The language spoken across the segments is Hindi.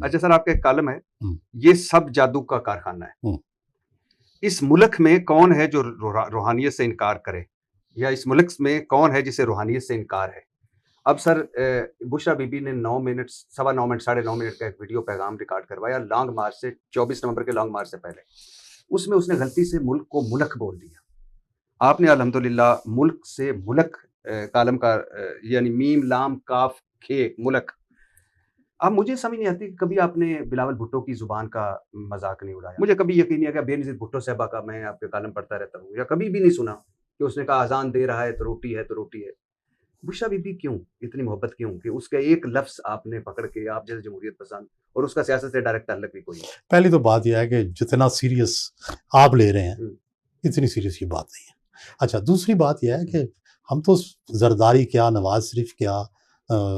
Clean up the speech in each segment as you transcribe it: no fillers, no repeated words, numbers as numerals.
अच्छा सर, आपका एक कॉलम है, हम्म, ये सब जादू का कारखाना है। हम्म। इस मुल्क में कौन है जो रूहानियत से इनकार करे, या इस मुल्क में कौन है जिसे रूहानियत से इनकार है? अब सर, बुशरा बीबी ने 9 मिनट, सवा 9 मिनट, साढ़े 9 मिनट का एक वीडियो पैगाम रिकॉर्ड करवाया लॉन्ग मार्च से, 24 नवंबर के लॉन्ग मार्च से पहले। उसमें उसने गलती से मुल्क को मुल्क बोल दिया। आपने अल्हम्दुलिल्लाह मुल्क से मुल्क, कालम का, यानी मीम लाम काफ खे मुल्क। अब मुझे समझ नहीं आती कि कभी आपने बिलावल भुट्टो की ज़ुबान का मज़ाक नहीं उड़ाया। मुझे कभी यकीन नहीं आया कि बेनज़ीर भुट्टो साहबा का मैं आपके कॉलम पढ़ता रहता हूँ, या कभी भी नहीं सुना कि उसने कहा अज़ान दे रहा है तो रोटी है तो रोटी है। बुशरा बीबी क्यों इतनी मोहब्बत क्यों कि उसका एक लफ्ज़ आपने पकड़ के, आप जैसे जमहूरियत पसंद, और उसका सियासत से डायरेक्ट ताल्लुक भी कोई नहीं। पहली तो बात यह है कि जितना सीरियस आप ले रहे हैं, हुँ। इतनी सीरियस ये बात नहीं है। अच्छा, दूसरी बात यह है कि हम तो जरदारी क्या, नवाज शरीफ क्या,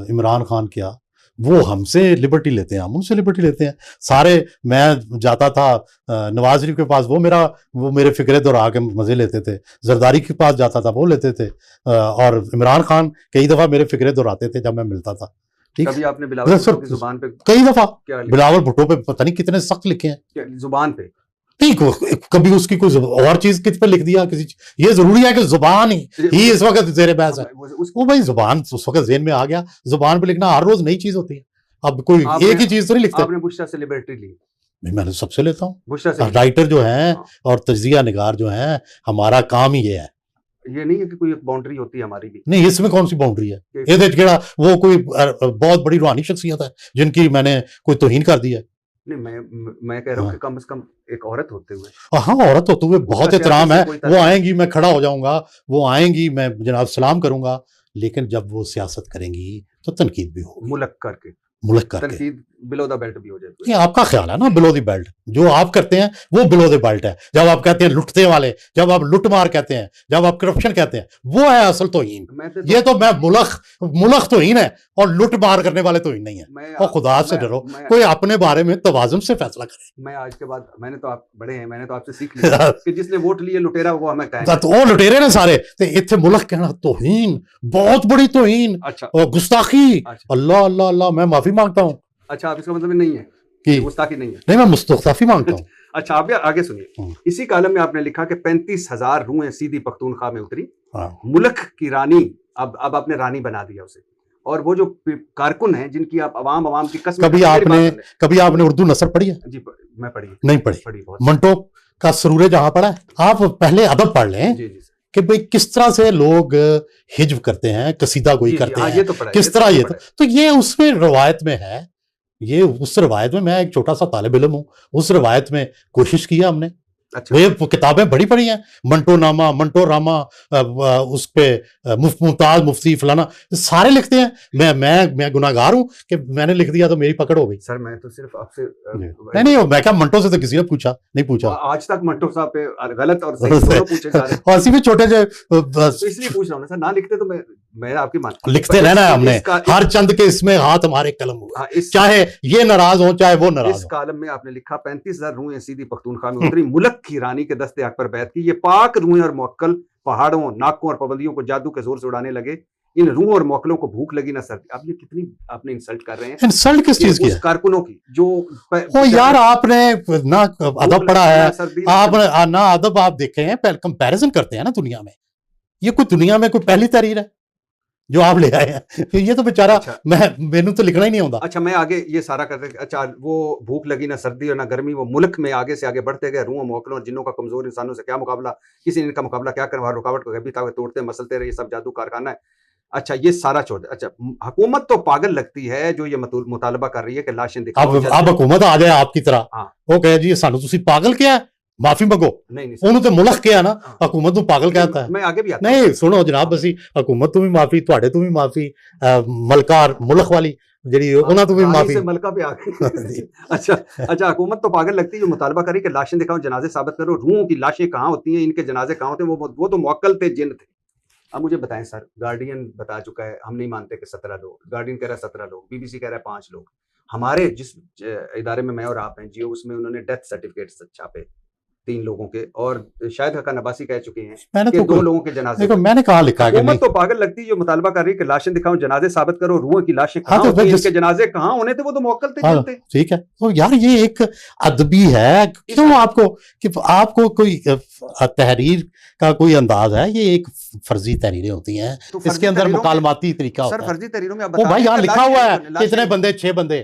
इमरान खान क्या, वो हमसे लिबर्टी लेते हैं, हम उनसे लिबर्टी लेते हैं। सारे, मैं जाता था नवाज शरीफ के पास, वो मेरे फिक्रे दोहरा के मज़े लेते थे। जरदारी के पास जाता था, वो लेते थे। और इमरान खान कई दफ़ा मेरे फिक्रे दोहराते थे जब मैं मिलता था। ठीक, कभी आपने बिलावल भुट्टो की ज़ुबान पे कई दफ़ा क्या लिखा? बिलावल भुट्टो पे पता नहीं कितने सख्त लिखे हैं। क्या ज़ुबान पे? नहीं, कभी उसकी कोई और चीज किस पे लिख दिया किसी, ये जरूरी है कि जुबान ही इस वक्त जेर बहस है। वो भाई जुबान उस वक्त जेन में आ गया, जुबान पे लिखना हर रोज नई चीज होती है। अब कोई एक ही चीज तो नहीं लिखते। आपने बुशरा से लिबर्टी ली? नहीं, मैंने सबसे लेता हूँ। बुशरा से राइटर जो हैं और तजिया निगार जो हैं, हमारा काम ही ये है। ये नहीं है कि कोई एक बाउंड्री होती है हमारी भी? नहीं, इसमें कौन सी बाउंड्री है? ये वो कोई बहुत बड़ी रूहानी शख्सियत है जिनकी मैंने कोई तौहीन कर दी है? नहीं, मैं कह रहा हूँ कि कम से कम एक औरत होते हुए। हाँ, औरत होते हुए बहुत एहतराम है। वो आएंगी, मैं खड़ा हो जाऊंगा, वो आएंगी, मैं जनाब सलाम करूंगा। लेकिन जब वो सियासत करेंगी तो तनकीद भी होगी, मुल्क करके, मुल्क करके। तनकीद बिलो द बेल्ट भी हो जाती है। ये आपका ख्याल है ना, बिलो द बेल्ट जो आप करते हैं वो बिलो द बेल्ट है। जब आप कहते हैं लुटते वाले, जब आप लुट मार कहते हैं, जब आप करप्शन कहते हैं, वो है असल तौहीन। ये तो मैं मुल्क तौहीन है और लुट मार करने वाले तौहीन नहीं है। और खुदा से डरो, कोई अपने बारे में तवाज़ुन से फैसला करे। मैं आज के बाद, मैंने तो, आप बड़े हैं, मैंने तो आपसे सीख लिया कि जिसने वोट लिए लुटेरा वो हमें कहें। तो वो लुटेरे ने सारे ते इत्थे मुल्क कहना तौहीन, बहुत बड़ी तौहीन। अच्छा, और गुस्ताखी। अल्लाह अल्लाह अल्लाह, मैं माफी मांगता हूँ। अच्छा, आप इसका मतलब नहीं है कि गुस्ताखी नहीं है? नहीं, मैं मुस्तफ़ी मांगता हूँ। अच्छा, आप आगे सुनिए। इसी कॉलम में आपने लिखा कि 35,000 रूहें सीधी पख्तूनख्वा में उतरी। मुल्क की रानी, अब आपने रानी बना दिया उसे। और वो जो कारकुन हैं जिनकी आप अवाम की कसम, कभी आपने उर्दू नसर पढ़ी है? जी, मैं पढ़ी नहीं पढ़ी। मंटो का सरूरे जहां पढ़ा है? आप पहले अदब पढ़ लें कि भाई किस तरह से लोग हिज्व करते हैं, कसीदा गोई करते हैं, किस तरह ये तो ये उसमें रवायत में है। ये उस रवायत में, मैं एक छोटा सा तालिब इल्म हूं, उस रवायत में कोशिश किया हमने। अच्छा। वो किताबें बड़ी पढ़ी हैं, मंटो नामा, मंटो रामा, उस पे मुमताज मुफ्ती फलाना, सारे लिखते हैं। मैं गुनाहगार हूं कि मैंने लिख दिया तो मेरी पकड़ हो गई। सर, मैं तो सिर्फ आपसे नहीं, मैं क्या मंटो से तो किसी ने नहीं पूछा आज तक। मंटो साहब पे गलत और सही दोनों पूछे जा रहे हैं। और भी छोटे से इसलिए पूछ रहा हूँ ना सर, ना लिखते तो मैं आपकी मान, लिखते रहना है हमने, हर चंद के इसमें हाथ हमारे कलम हुआ, चाहे ये नाराज हो चाहे वो नाराज हो। इस कॉलम में आपने लिखा 35,000 रूहें सीधी पख्तूनख्वा में उतरी, मुल्क की रानी के दस्ते हक पर बैठ की। ये पाक रूहें और मौक्कल पहाड़ों, नाकों और पाबंदियों को जादू के जोर से उड़ाने लगे। इन रूहों और मौक्कलों को भूख लगी ना सर्दी। आप ये कितनी आपने इंसल्ट कर रहे हैं। इंसल्ट किस चीज की है? कारकुनों की जो यार, आपने ना अदब पढ़ा है, आप ना अदब आप देखे हैं, कंपैरिजन करते हैं ना दुनिया में। ये कोई दुनिया में कोई पहली तहरीर है जो आप ले आए हैं? ये तो बेचारा, अच्छा, मैंने तो लिखना ही नहीं होता। अच्छा, मैं आगे ये सारा करते। अच्छा, वो भूख लगी ना सर्दी और ना गर्मी, वो मुल्क में आगे से आगे बढ़ते गए। रूहों, मौकलों और जिन्नों का कमजोर इंसानों से क्या मुकाबला, किसी ने इनका मुकाबला क्या करवा, रुकावट को कभी तोड़ते मसलते रहे, सब जादू कारखाना है। अच्छा, ये सारा छोड़ दे। अच्छा, हुकूमत तो पागल लगती है जो ये मुतालबा कर रही है कि लाशें दिखाओ। अब हुकूमत आ जाए आपकी तरह, वो कहे जी सानू तुसी पागल क्या है, माफी मंगो। नहीं, तो मुल्क क्या ना, हुकूमत तो पागल कहता है। मैं आगे भी आता नहीं, सुनो जनाब, बसी हुकूमत तो भी माफी, तुहाडे तो भी माफी, मलकार मुल्क वाली ਜਿਹੜੀ ਉਹਨਾਂ ਤੋਂ भी माफी, मलका पे आ गई। अच्छा, हुकूमत तो पागल लगती है जो मुतालबा करे कि लाशें दिखाओ, जनाजे साबित करो। रूहों की लाशें कहाँ होती हैं, इनके जनाजे कहाँ होते हैं? वो तो मौक्कल थे, जिन थे। अब मुझे बताएं सर, गार्डियन बता चुका है, हम नहीं मानते कि 17 लोग, गार्डियन कह रहा है 17 लोग, बीबीसी कह रहा है 5 लोग। हमारे जिस इदारे में मैं और आप हैं जियो, उसमें उन्होंने डेथ सर्टिफिकेट छापे, 3 लोगों के, और शायद हसन अब्बासी कह चुके हैं कि 2 लोगों के जनाजे। देखो मैंने कहा लिखा है कि हुकूमत तो पागल लगती है जो मुतालबा कर रही है कि लाशें दिखाओ, जनाजे साबित करो, रूहों की लाशें कहाँ तो होती हैं, इनके जनाजे कहाँ होने थे, वो तो मौक्कल थे, चलते। ठीक है, तो यार ये एक अदबी है, क्यों आपको कि आपको कोई तहरीर का कोई अंदाज है? ये एक फर्जी तहरीरें होती हैं, तो इसके अंदर मुकालमाती तरीका होता है। सर फर्जी तहरीरों में भाई यहाँ लिखा हुआ है कितने बंदे, 6 बंदे,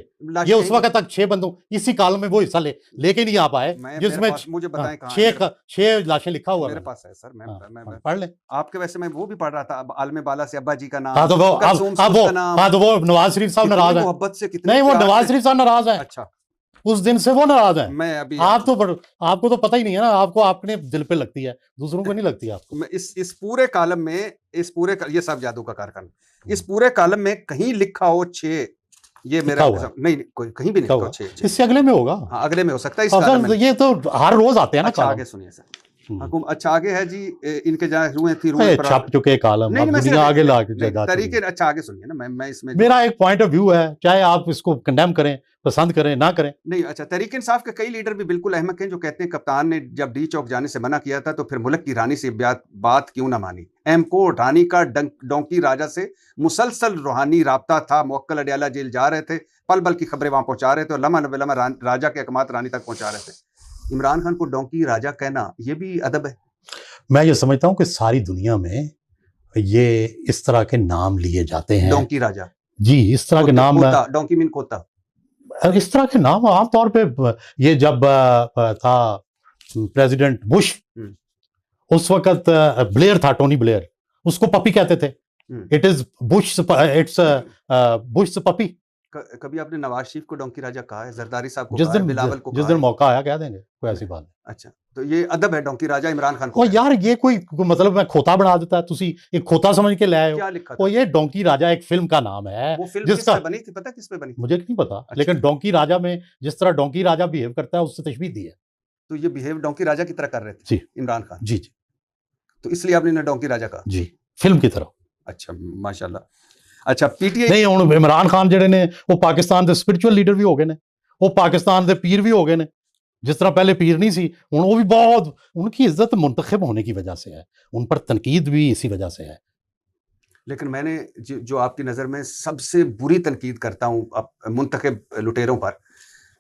ये उस वक्त तक 6 बंदों, इसी काल में वो हिस्सा लेके नहीं आ पाए जिसमें मुझे बताएं 6 लाशें लिखा हुआ मेरे पास है सर, मैं पढ़ ले आपके। वैसे मैं वो भी पढ़ रहा था, आलम बाला से अब्बा जी का नाम। हाँ तो वो नवाज शरीफ साहब नाराज है, मोहब्बत से कितने, नहीं वो नवाज शरीफ साहब नाराज है। अच्छा, उस दिन से वो नाराज है। मैं अभी आपको तो पता ही नहीं है ना, आपको अपने दिल पे लगती है, दूसरों को नहीं लगती आपको। मैं इस पूरे कॉलम में, ये सब जादू का कारखाना, इस पूरे कॉलम में कहीं लिखा हो 6, ये मेरा नहीं, कोई कहीं भी नहीं लिखा हो 6। इससे अगले में होगा, हाँ अगले में हो सकता है इस कॉलम में। ये तो हर रोज आते हैं ना। अच्छा आगे सुनिए सर। अच्छा आगे है जी, इनके जहाँ रूहें थी, रूहें छप चुके कॉलम, दुनिया आगे ला के तरीके। अच्छा आगे सुनिए ना, मैं इसमें मेरा एक पॉइंट ऑफ व्यू है, चाहे आप इसको कंडेम करें, पसंद करें ना करें। नहीं अच्छा, तहरीक इंसाफ के कई लीडर भी बिल्कुल अहमक हैं जो कहते हैं कप्तान ने जब डी चौक जाने से मना किया था तो फिर मुल्क की रानी से बात क्यों ना मानी। एम को रानी का डोंकी राजा से मुसलसल रूहानी राब्ता था, मुवक्किल अडयाला जेल जा रहे थे, पल पल की खबरें वहां पहुंचा रहे थे और लम्हा राजा के अहकामात रानी तक पहुंचा रहे थे। इमरान खान को डोंकी राजा कहना ये भी अदब है? मैं ये समझता हूँ कि सारी दुनिया में ये इस तरह के नाम लिए जाते हैं, डोंकी राजा जी, इस तरह के नाम, डोंकी मीन खोता, इस तरह के नाम आमतौर पे। ये जब था प्रेसिडेंट बुश, उस वक्त ब्लेयर था, टोनी ब्लेयर, उसको पपी कहते थे। It is Bush, it's Bush puppy. कभी आपने नवाज शरीफ को डोंकी राजा कहा है? जरदारी साहब को, बिलावल को, जिस दिन मौका आया कह देंगे, कोई ऐसी बात नहीं। अच्छा, तो ये अदब है डोंकी राजा इमरान खान को? यार ये कोई मतलब मैं खोता बना देता है, तुसी एक खोता समझ के ले आए हो। क्या लिखा था? ये डोंकी राजा एक फिल्म का नाम है। वो फिल्म किस पे बनी थी, पता किस पे बनी थी? मुझे नहीं पता। अच्छा। लेकिन डोंकी राजा में जिस तरह डोंकी राजा बिहेव करता है उससे तशबीह दी है। तो ये बिहेव डोंकी राजा की तरह कर रहे थे जी इमरान खान? जी जी, तो इसलिए आपने इन्हें डोंकी राजा कहा? जी, फिल्म की तरह। अच्छा माशाल्लाह। अच्छा पीटीआई नहीं हुण इमरान खान जिहड़े ने वो पाकिस्तान के स्पिरिचुअल लीडर भी हो गए ने, वो पाकिस्तान के पीर भी हो गए ने। जिस तरह पहले पीर नहीं सी, हुण वो भी बहुत, उनकी इज्जत मुंतखब होने की वजह से है, उन पर तनकीद भी इसी वजह से है। लेकिन मैंने जो आपकी नज़र में सबसे बुरी तनकीद करता हूँ मुंतखब लुटेरों पर,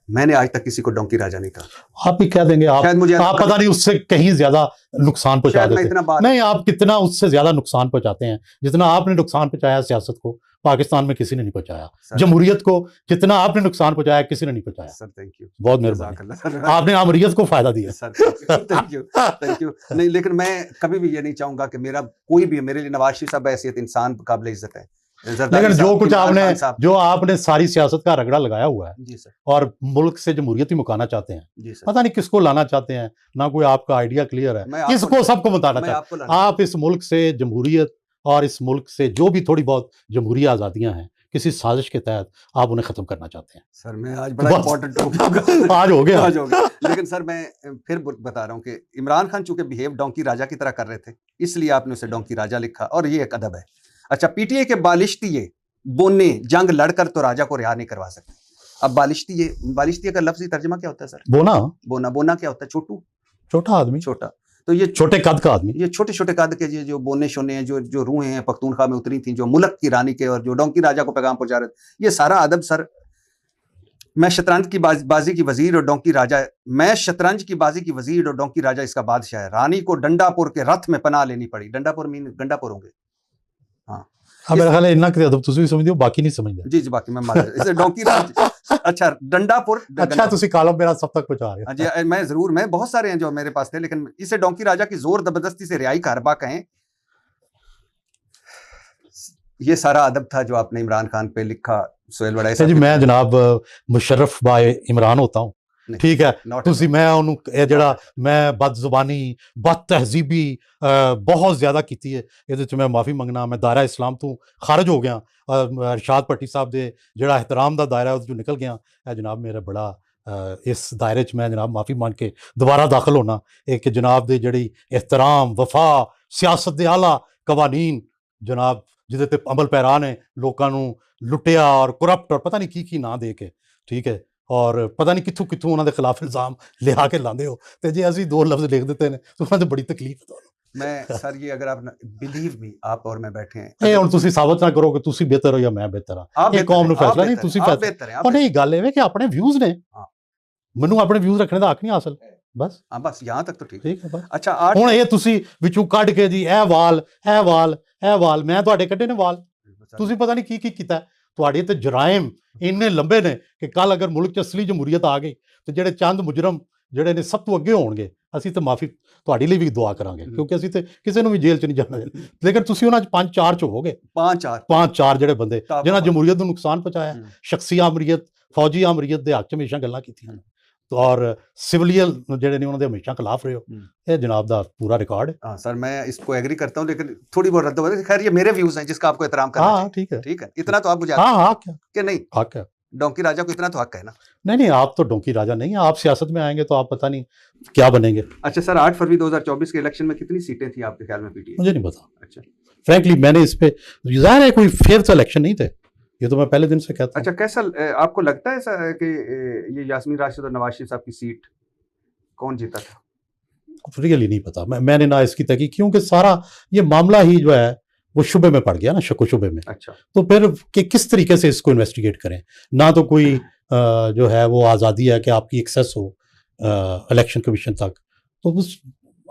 मैंने आज तक किसी को डोंकी राजा नहीं कहा। आप भी कह देंगे, आप पता नहीं उससे कहीं ज्यादा नुकसान पहुंचा देते हैं। नहीं, आप कितना उससे ज्यादा नुकसान पहुंचाते हैं जितना आपने नुकसान पहुंचाया सियासत को, पाकिस्तान में किसी ने नहीं पहुंचाया। जमहूरियत को जितना आपने नुकसान पहुंचाया किसी ने नहीं पहुंचाया। सर थैंक यू, बहुत मेहरबानी, आपने अमरीत को फायदा दिया। Sir thank you. नहीं लेकिन मैं कभी भी ये नहीं चाहूंगा कि मेरा कोई भी, मेरे लिए नवाज शरीफ साहब हैसियत इंसान काबिल इज्जत है, लेकिन जो कुछ आपने सारी सियासत का रगड़ा लगाया हुआ है जी सर, और मुल्क से जमहूरियत ही मुकाना चाहते हैं जी सर, पता नहीं किसको लाना चाहते हैं, ना कोई आपका आइडिया क्लियर है, किसको सबको बताना चाहते हैं। आप इस मुल्क से जमहूरियत और इस मुल्क से जो भी थोड़ी बहुत जमहूरी आज़ादियां हैं किसी साजिश के तहत आप उन्हें खत्म करना चाहते हैं। सर मैं आज बड़ा इंपॉर्टेंट आज हो गया लेकिन सर मैं फिर बता रहा हूँ कि इमरान खान चूंकि बिहेव डोंकी राजा की तरह कर रहे थे इसलिए आपने उसे डोंकी राजा लिखा और ये एक अदब है। अच्छा पीटीआई के बालिश्तिये बोने जंग लड़कर तो राजा को रिहा नहीं करवा सकते। अब बालिश्तिये का लफ्जी तर्जुमा क्या होता है सर? बोना क्या होता है? छोटा आदमी, छोटा। तो ये छोटे कद का आदमी, ये छोटे छोटे कद के जो बोने शोने हैं, जो रूहें हैं पख्तूनख्वा में उतरी थी, जो मुल्क की रानी के और जो डोंकी राजा को पैगाम पहुंचा रहे थे, ये सारा अदब सर। मैं शतरंज की बाजी की वजीर और डोंकी राजा, मैं शतरंज की बाजी की वजीर और डोंकी राजा इसका बादशाह है। रानी को डंडापुर के रथ में पनाह लेनी पड़ी। डंडापुर मीन गंडापुर होंगे। हाँ मेरा ख्याल है इन्ना के अदब तुसी समझ दो, बाकी नहीं समझते। जी जी बाकी मैं मालूम इसे डोंकी राजा। अच्छा डंडापुर, अच्छा तुसी कॉलम मेरा सब तक पहुंचा रहे हो। जी मैं जरूर, मैं बहुत सारे हैं जो मेरे पास थे, लेकिन इसे डोंकी राजा की जोर जबरदस्ती से रिहाई का हरबा कहें। ये सारा अदब था जो आपने इमरान खान पे लिखा। सोहेल वड़ाई जी मैं जनाब मुशर्रफ बाय इमरान होता हूँ, ठीक है। तुसी मैं उन्होंने जड़ा मैं बदजुबानी बद तहजीबी बहुत ज्यादा की है, ये मैं माफ़ी मंगना। मैं दायरा इस्लाम तो खारज हो गया और अरशाद भट्टी साहब दे जड़ा एहतराम का दायरा जो निकल गया है जनाब, मेरा बड़ा इस दायरे च मैं जनाब माफ़ी मांग के दोबारा दाखिल होना। एक जनाब दे जड़ी एहतराम वफा सियासत दे आला कवानीन जनाब जिदे ते अमल पैरा ने लोगों लुटिया और करप्ट और पता नहीं की ना दे के, ठीक है। और पता नहीं कितों कितों उन्होंने खिलाफ इल्जाम लिया के लाते हो, तो जे असी 2 लफ्ज लिख देते हैं तो उन्होंने बड़ी तकलीफ है। मैं सर ये अगर आप बिलीव मी, आप और मैं बैठे हैं ਇਹ ਹੁਣ ਤੁਸੀਂ ਸਾਬਤ ਨਾ ਕਰੋ ਕਿ ਤੁਸੀਂ ਬਿਹਤਰ ਹੋ ਜਾਂ ਮੈਂ ਬਿਹਤਰ ਹਾਂ, ਇਹ ਕੌਮ ਨੂੰ ਫੈਸਲਾ ਨਹੀਂ, ਤੁਸੀਂ ਫੈਸਲਾ। ਉਹ ਨਹੀਂ, ਗੱਲ ਇਹ ਹੈ ਕਿ ਆਪਣੇ ਵਿਊਜ਼ ਨੇ, ਮੈਨੂੰ ਆਪਣੇ ਵਿਊਜ਼ ਰੱਖਣੇ ਦਾ ਹੱਕ ਨਹੀਂ ਹਾਸਲ, ਬਸ। ਹਾਂ ਬਸ ਯਹਾਂ ਤੱਕ ਤਾਂ ਠੀਕ ਹੈ ਬਸ। ਅੱਛਾ ਹੁਣ ਇਹ ਤੁਸੀਂ ਵਿੱਚੋਂ ਕੱਢ ਕੇ ਜੀ ਇਹ ਵਾਲ ਇਹ ਵਾਲ ਇਹ ਵਾਲ, ਮੈਂ ਤੁਹਾਡੇ ਕੱਢੇ ਨੇ ਵਾਲ, ਤੁਸੀਂ ਪਤਾ ਨਹੀਂ ਕੀ ਕੀਤਾ। ਤੁਹਾਡੇ ਤੇ ਜਰਾਇਮ ਇੰਨੇ ਲੰਬੇ ਨੇ ਕਿ ਕੱਲ ਅਗਰ ਮੁਲਕ 'ਚ ਅਸਲੀ ਜਮਹੂਰੀਅਤ ਆ ਗਈ ਤੇ ਜਿਹੜੇ ਚੰਦ ਮੁਜਰਮ ਜਿਹੜੇ ਨੇ ਸਭ ਤੋਂ ਅੱਗੇ ਹੋਣਗੇ, ਅਸੀਂ ਤਾਂ ਮਾਫੀ ਤੁਹਾਡੇ ਲਈ ਵੀ ਦੁਆ ਕਰਾਂਗੇ, ਕਿਉਂਕਿ ਅਸੀਂ ਤੇ ਕਿਸੇ ਨੂੰ ਵੀ ਜੇਲ੍ਹ 'ਚ ਨਹੀਂ ਜਾਣਾ। ਲੇਕਿਨ ਤੁਸੀਂ ਉਹਨਾਂ 'ਚ 5-4 'ਚ ਹੋਵੋਗੇ, 5-4 ਜਿਹੜੇ ਬੰਦੇ ਜਿਨ੍ਹਾਂ ਜਮਹੂਰੀਅਤ ਨੂੰ ਨੁਕਸਾਨ ਪਹੁੰਚਾਇਆ, ਸ਼ਖਸੀ ਆਮਰੀਅਤ, ਫੌਜੀ ਆਮਰੀਅਤ ਦੇ ਹੱਕ 'ਚ ਹਮੇਸ਼ਾ ਗੱਲਾਂ ਕੀਤੀਆਂ ਔਰ ਸਿਵਲੀਅਨ ਜਿਹੜੇ ਨੇ ਉਹਨਾਂ ਦੇ ਹमेशा खिलाफ रहे हो। ये जनाब दा पूरा रिकॉर्ड है। हाँ सर, मैं इसको एग्री करता हूँ, लेकिन थोड़ी बहुत रद्द हो गई। खैर ये मेरे व्यूज हैं जिसका आपको एहतराम करना चाहिए। ठीक है, ठीक है, इतना तो आप मुझे कि नहीं हक है, डोंकी राजा को इतना तो हक है ना। नहीं आप तो डोंकी राजा नहीं है, आप सियासत में आएंगे तो आप पता नहीं क्या बनेंगे। अच्छा सर, 8 फरवरी 2024 के इलेक्शन में कितनी सीटें थी आपके ख्याल में पीटीआई? मुझे नहीं पता। अच्छा, फ्रैंकली मैंने इस पे, जाहिर है कोई फेयर सा इलेक्शन नहीं थे, ये तो मैं पहले दिन से कहता हूं। अच्छा, कैसा आपको लगता है सर कि ये यास्मीन राशिद और नवाज शरीफ साहब की सीट कौन जीता था? रियली नहीं पता, मैंने ना इसकी तहकीक, क्योंकि सारा ये मामला ही जो है वो शुबे में पड़ गया ना, शक शुबे में। अच्छा, तो फिर कि किस तरीके से इसको इन्वेस्टिगेट करें, ना तो कोई जो है वो आज़ादी है कि आपकी एक्सेस हो इलेक्शन कमीशन तक, तो उस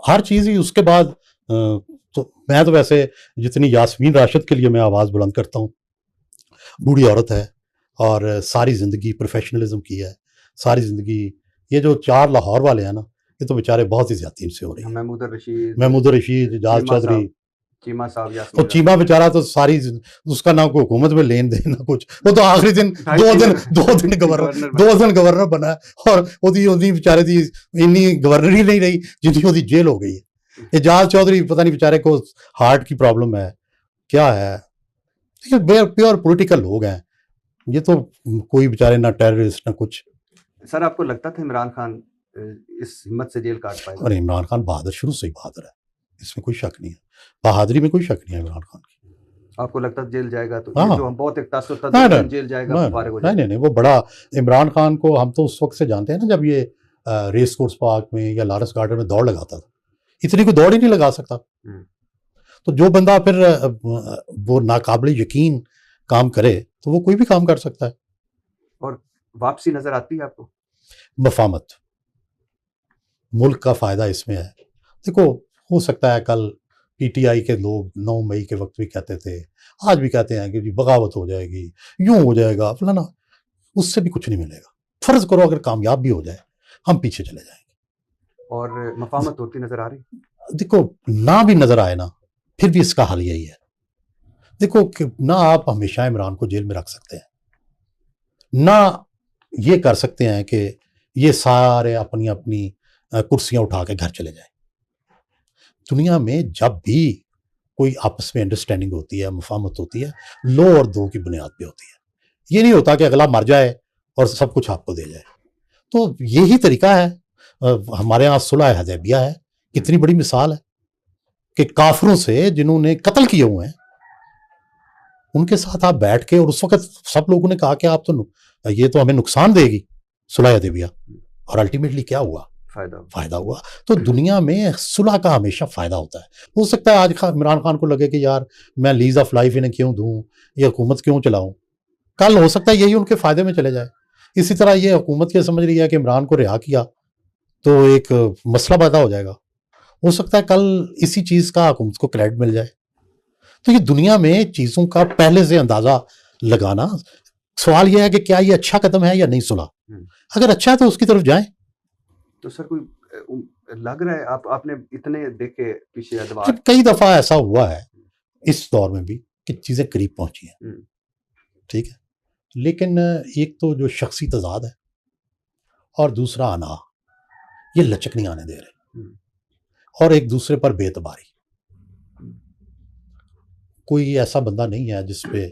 हर चीज़ ही उसके बाद। तो मैं तो वैसे जितनी यास्मीन राशिद के लिए मैं आवाज़ बुलंद करता हूँ, बूढ़ी औरत है और सारी ज़िंदगी प्रोफेशनलिज्म की है, सारी ज़िंदगी। ये जो 4 लाहौर वाले हैं ना, ये तो बेचारे बहुत ही ज़्यादती इनसे हो रही है। महमूद रशीद, एजाज चौधरी, चीमा साहब, और चीमा बेचारा तो सारी उसका ना कोई हुकूमत में लेन देन ना कुछ, वो तो आखिरी दिन 2 दिन गवर्नर बना है और ओदी बेचारे दी इन्नी गवर्नर ही नहीं रही जितनी ओदी जेल हो गई है। एजाज चौधरी पता नहीं बेचारे को हार्ट की प्रॉब्लम है क्या है, प्योर पॉलिटिकल लोग हैं ये तो, कोई बेचारे ना टेररिस्ट ना कुछ। सर आपको लगता था इमरान खान इस हिम्मत से जेल काट पाएगा? अरे इमरान खान बहादुर, शुरू से ही बहादुर है, इसमें कोई शक नहीं है, बहादुरी में कोई शक नहीं है इमरान खान की। आपको लगता जेल जाएगा तो जो हम बहुत एक तासुर था जेल जाएगा, नहीं वो बड़ा इमरान खान को हम तो उस वक्त से जानते हैं ना, जब ये रेस कोर्स पार्क में या लॉरेंस गार्डन में दौड़ लगाता था, इतनी कोई दौड़ ही नहीं लगा सकता। तो जो बंदा फिर वो नाकाबिल यकीन काम करे तो वो कोई भी काम कर सकता है। और वापसी नजर आती है आपको? मफामत, मुल्क का फायदा इसमें है। देखो, हो सकता है कल पीटीआई के लोग 9 मई के वक्त भी कहते थे, आज भी कहते हैं कि जी बगावत हो जाएगी, यूं हो जाएगा फलाना, उससे भी कुछ नहीं मिलेगा। फर्ज करो अगर कामयाब भी हो जाए, हम पीछे चले जाएंगे। और मफामत होती नजर आ रही? देखो, ना भी नजर आए ना, फिर भी इसका हल यही है। देखो कि ना आप हमेशा इमरान को जेल में रख सकते हैं, ना ये कर सकते हैं कि ये सारे अपनी अपनी कुर्सियां उठा के घर चले जाएं। दुनिया में जब भी कोई आपस में अंडरस्टैंडिंग होती है, मुफाहमत होती है, लो और दो की बुनियाद पे होती है। ये नहीं होता कि अगला मर जाए और सब कुछ आपको दे जाए। तो यही तरीका है। हमारे यहाँ सुलह हदैबिया है, कितनी बड़ी मिसाल है कि काफिरों से जिन्होंने कत्ल किए हुए हैं उनके साथ आप बैठ के, और उस वक्त सब लोगों ने कहा कि आप तो ये तो हमें नुकसान देगी सुलह हदैबिया, और अल्टीमेटली क्या हुआ? फायदा हुआ। तो दुनिया में सुलह का हमेशा फायदा होता है। हो सकता है आज इमरान खान को लगे कि यार मैं लीज ऑफ लाइफ इन्हें क्यों दूं, ये हुकूमत क्यों चलाऊं, कल हो सकता है यही उनके फायदे में चले जाए। इसी तरह ये हुकूमत ये समझ रही है कि इमरान को रिहा किया तो एक मसला पैदा हो जाएगा, हो सकता है कल इसी चीज का हुकूमत को क्रेडिट मिल जाए। तो ये दुनिया में चीजों का पहले से अंदाजा लगाना, सवाल यह है कि क्या ये अच्छा कदम है या नहीं सुलह, अगर अच्छा है तो उसकी तरफ जाएं। तो सर कोई लग रहा है आपने इतने देखे पीछे अदवार, कई दफा ऐसा हुआ है इस दौर में भी कि चीजें करीब पहुंची हैं, ठीक है, लेकिन एक तो जो शख्सी तजाद है और दूसरा अना, ये लचक नहीं आने दे रहे, और एक दूसरे पर बेतबारी। कोई ऐसा बंदा नहीं है जिसपे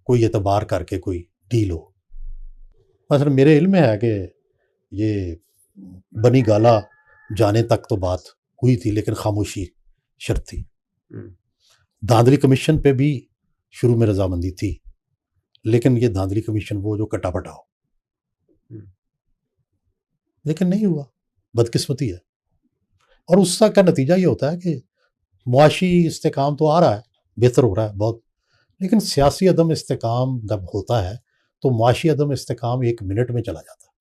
कोई एतबार करके कोई डील हो। मतलब मेरे इल्म में है कि ये बनी गाला जाने तक तो बात हुई थी, लेकिन खामोशी शर्त थी। धांधली कमीशन पे भी शुरू में रजामंदी थी, लेकिन ये धांधली कमीशन वो जो कटापटा हो, लेकिन नहीं हुआ, बदकिस्मती है। और उसका का नतीजा ये होता है कि मुआशी इस्तेकाम तो आ रहा है, बेहतर हो रहा है बहुत, लेकिन सियासी अदम इस्तेकाम जब होता है तो मुआशी अदम इस्तेकाम 1 मिनट में चला जाता है।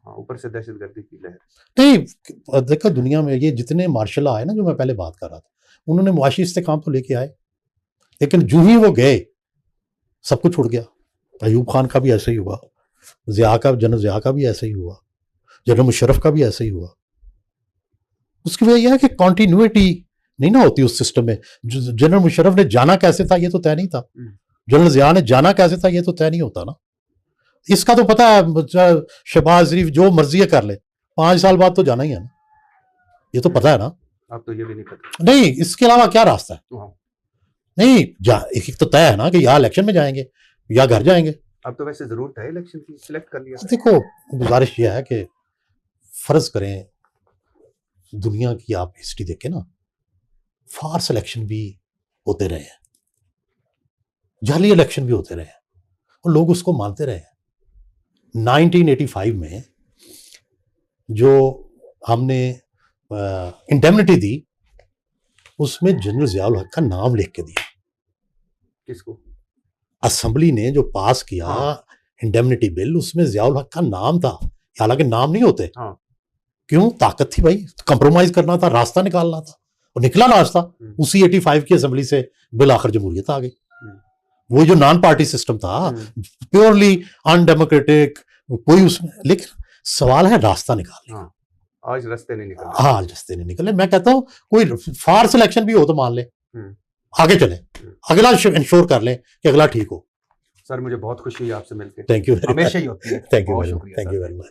हाँ, ऊपर से दहशतगर्दी की लहर। नहीं, देखो दुनिया में ये जितने मार्शल आए ना, जो मैं पहले बात कर रहा था, उन्होंने मुआशी इस्तेकाम तो लेके आए, लेकिन जो ही वो गए सब कुछ उड़ गया। अयूब खान का भी ऐसे ही हुआ, जनरल ज़िया का भी ऐसे ही हुआ, जनरल मुशर्रफ का भी ऐसे ही हुआ। उसकी वजह यह है कि कॉन्टिन्यूटी नहीं ना होती उस सिस्टम में। जनरल मुशर्रफ ने जाना कैसे था ये तो तय नहीं था, जनरल ज़िया ने जाना कैसे था ये तो तय नहीं होता ना। इसका तो पता है, शहबाज शरीफ जो मर्जी कर ले, 5 साल बाद तो जाना ही है ना, ये तो पता है ना। अब तो ये भी नहीं पता। नहीं, इसके अलावा क्या रास्ता है? नहीं, एक तो तय है ना कि या इलेक्शन में जाएंगे या घर जाएंगे। अब तो वैसे जरूरत है इलेक्शन की, सिलेक्ट कर लिया। देखो, गुजारिश यह है कि फर्ज करें दुनिया की आप हिस्ट्री देखें ना, फार्स इलेक्शन भी होते रहे हैं, जाली इलेक्शन भी होते रहे हैं, और लोग उसको मानते रहे हैं। 1985 में जो हमने इंडेमनिटी दी, उसमें जनरल ज़ियाउल हक का नाम लिख के दिया। किसको? असेंबली ने जो पास किया इंडेमनिटी बिल, उसमें ज़ियाउल हक का नाम था, हालांकि नाम नहीं होते। क्यों? ताकत थी भाई, कंप्रोमाइज करना था, रास्ता निकालना था, और निकला रास्ता। उसी 85 की असेंबली से बिल आखिर जमहूरियत आ गई। वो जो नॉन पार्टी सिस्टम था, प्योरली अनडेमोक्रेटिक, कोई उसमें, लेकिन सवाल है रास्ता निकालने। आज रास्ते नहीं निकले। हाँ, आज रास्ते नहीं निकले। मैं कहता हूँ कोई फार्स इलेक्शन भी हो तो मान ले, आगे चले, अगला इंश्योर कर ले कि अगला ठीक हो। सर, मुझे बहुत खुशी हुई आपसे मिलकर। थैंक यू, हमेशा ही होती है। Thank you very much.